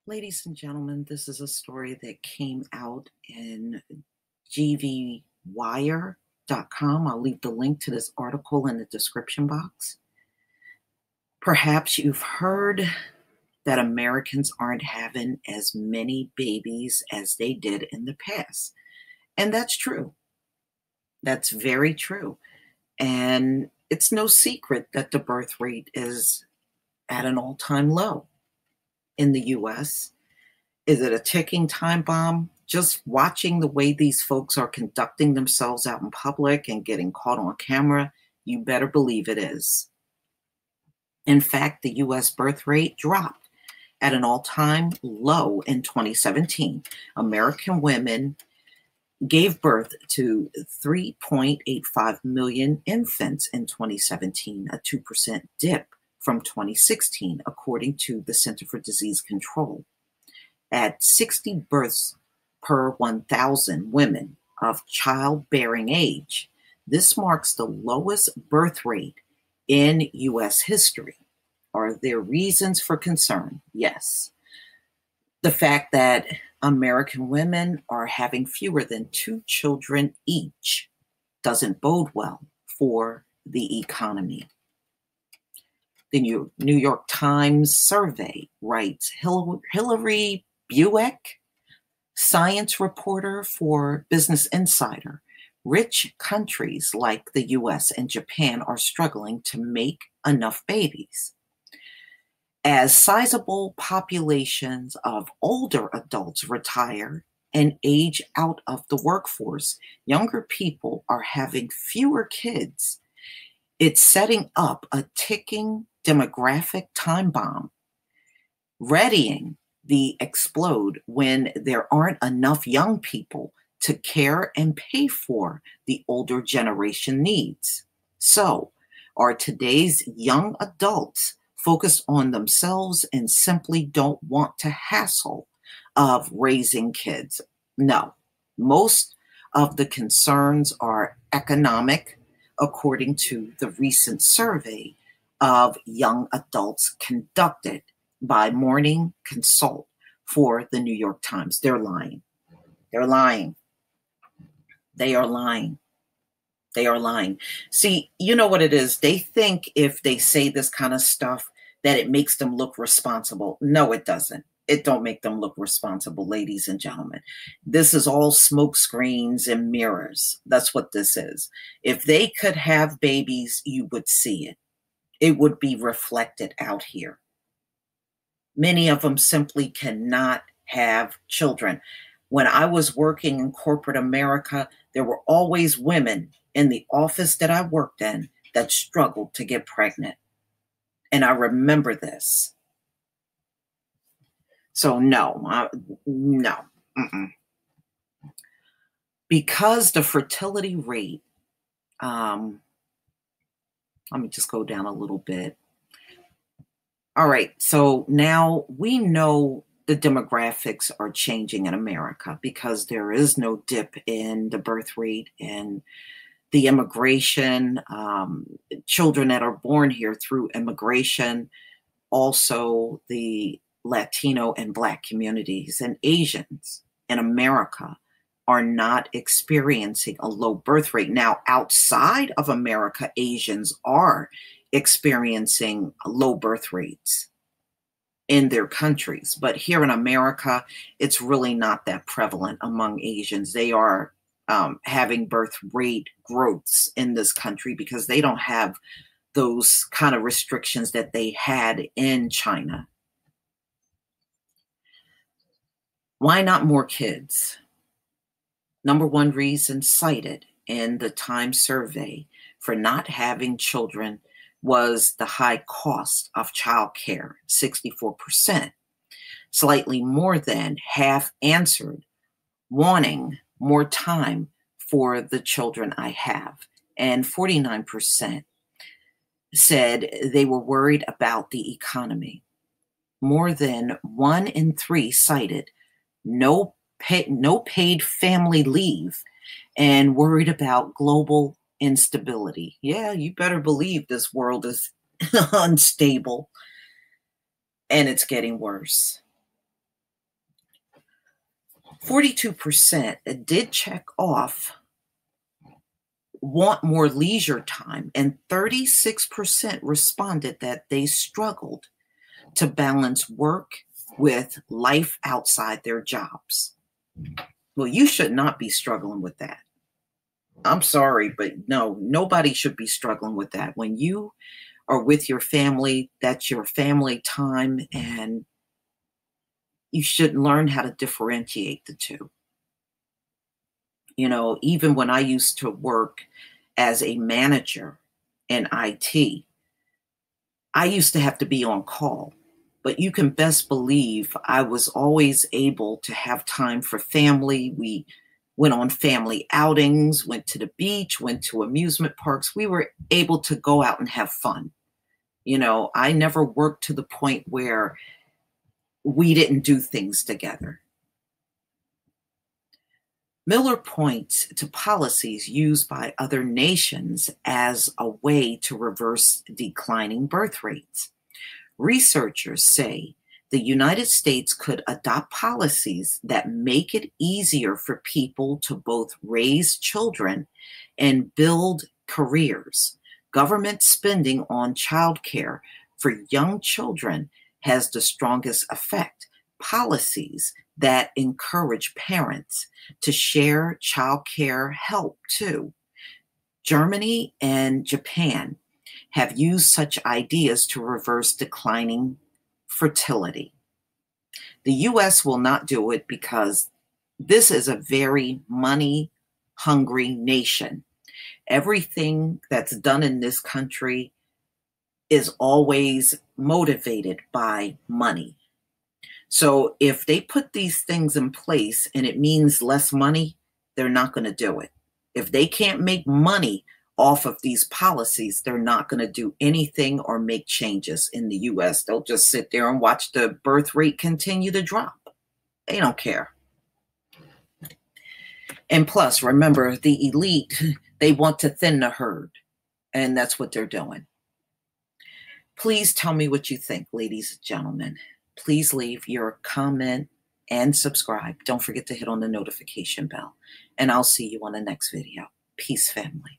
Ladies and gentlemen, this is a story that came out in gvwire.com. I'll leave the link to this article in the description box. Perhaps you've heard that Americans aren't having as many babies as they did in the past. And that's true. That's very true. And it's no secret that the birth rate is at an all-time low in the U.S. Is it a ticking time bomb? Just watching the way these folks are conducting themselves out in public and getting caught on camera, you better believe it is. In fact, the U.S. birth rate dropped at an all-time low in 2017. American women gave birth to 3.85 million infants in 2017, a 2% dip from 2016, according to the Center for Disease Control. At 60 births per 1,000 women of childbearing age, this marks the lowest birth rate in U.S. history. Are there reasons for concern? Yes. The fact that American women are having fewer than 2 children each doesn't bode well for the economy. The New York Times survey writes, Hillary Buick, science reporter for Business Insider, rich countries like the US and Japan are struggling to make enough babies. As sizable populations of older adults retire and age out of the workforce, younger people are having fewer kids. It's setting up a ticking demographic time bomb, readying the explode when there aren't enough young people to care and pay for the older generation needs. So, are today's young adults focused on themselves and simply don't want to hassle of raising kids? No. Most of the concerns are economic, according to the recent survey of young adults conducted by Morning Consult for the New York Times. They're lying. They're lying. They are lying. They are lying. See, you know what it is? They think if they say this kind of stuff that it makes them look responsible. No, it doesn't. It don't make them look responsible, ladies and gentlemen. This is all smoke screens and mirrors. That's what this is. If they could have babies, you would see it. It would be reflected out here. Many of them simply cannot have children. When I was working in corporate America, there were always women in the office that I worked in that struggled to get pregnant. And I remember this. So no. Mm-mm. Because the fertility rate, let me just go down a little bit. All right, so now we know the demographics are changing in America because there is no dip in the birth rate and the immigration, children that are born here through immigration, also the Latino and Black communities and Asians in America are not experiencing a low birth rate. Now, outside of America, Asians are experiencing low birth rates in their countries. But here in America, it's really not that prevalent among Asians. They are having birth rate growths in this country because they don't have those kind of restrictions that they had in China. Why not more kids? Number one reason cited in the Time survey for not having children was the high cost of childcare, 64%. Slightly more than half answered wanting more time for the children I have, and 49% said they were worried about the economy. More than 1 in 3 cited no paid family leave and worried about global instability. Yeah, you better believe this world is unstable and it's getting worse. 42% did check off want more leisure time, and 36% responded that they struggled to balance work with life outside their jobs. Well, you should not be struggling with that. I'm sorry, but no, nobody should be struggling with that. When you are with your family, that's your family time, and you should learn how to differentiate the two. You know, even when I used to work as a manager in IT, I used to have to be on call, but you can best believe I was always able to have time for family. We went on family outings, went to the beach, went to amusement parks. We were able to go out and have fun. You know, I never worked to the point where we didn't do things together. Miller points to policies used by other nations as a way to reverse declining birth rates. Researchers say the United States could adopt policies that make it easier for people to both raise children and build careers. Government spending on childcare for young children has the strongest effect. Policies that encourage parents to share childcare help too. Germany and Japan have used such ideas to reverse declining fertility. The US will not do it because this is a very money hungry nation. Everything that's done in this country is always motivated by money. So if they put these things in place and it means less money, they're not going to do it. If they can't make money off of these policies, they're not going to do anything or make changes in the US. They'll just sit there and watch the birth rate continue to drop. They don't care. And plus, remember, the elite, they want to thin the herd, and that's what they're doing. Please tell me what you think, ladies and gentlemen. Please leave your comment and subscribe. Don't forget to hit on the notification bell. And I'll see you on the next video. Peace, family.